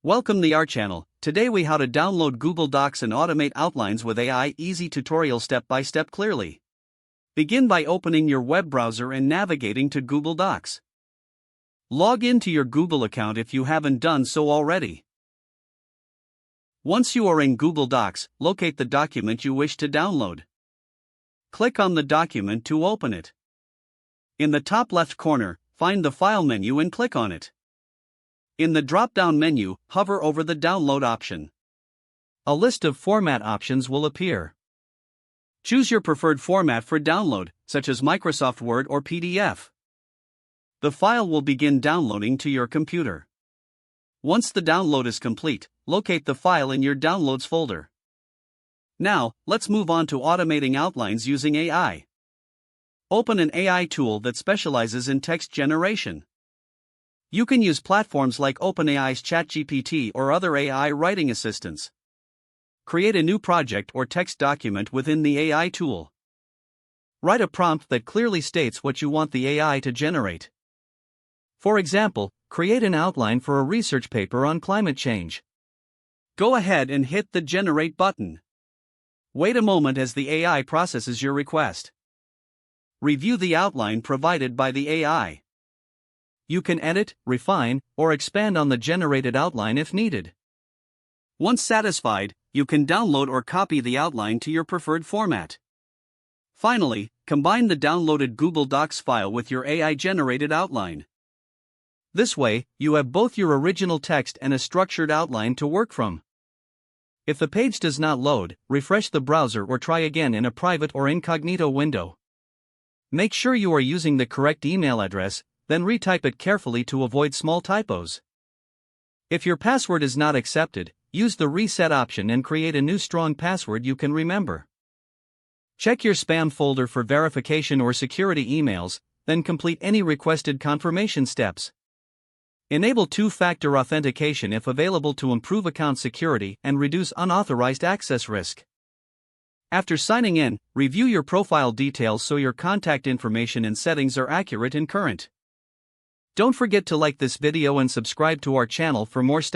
Welcome to our channel. Today we how to download Google Docs and automate outlines with AI. Easy tutorial step by step clearly. Begin by opening your web browser and navigating to Google Docs. Log into your Google account if you haven't done so already. Once you are in Google Docs, locate the document you wish to download. Click on the document to open it. In the top left corner, find the File menu and click on it. In the drop-down menu, hover over the Download option. A list of format options will appear. Choose your preferred format for download, such as Microsoft Word or PDF. The file will begin downloading to your computer. Once the download is complete, locate the file in your Downloads folder. Now, let's move on to automating outlines using AI. Open an AI tool that specializes in text generation. You can use platforms like OpenAI's ChatGPT or other AI writing assistants. Create a new project or text document within the AI tool. Write a prompt that clearly states what you want the AI to generate. For example, create an outline for a research paper on climate change. Go ahead and hit the Generate button. Wait a moment as the AI processes your request. Review the outline provided by the AI. You can edit, refine, or expand on the generated outline if needed. Once satisfied, you can download or copy the outline to your preferred format. Finally, combine the downloaded Google Docs file with your AI-generated outline. This way, you have both your original text and a structured outline to work from. If the page does not load, refresh the browser or try again in a private or incognito window. Make sure you are using the correct email address, then retype it carefully to avoid small typos. If your password is not accepted, use the reset option and create a new strong password you can remember. Check your spam folder for verification or security emails, then complete any requested confirmation steps. Enable two-factor authentication if available to improve account security and reduce unauthorized access risk. After signing in, review your profile details so your contact information and settings are accurate and current. Don't forget to like this video and subscribe to our channel for more steps.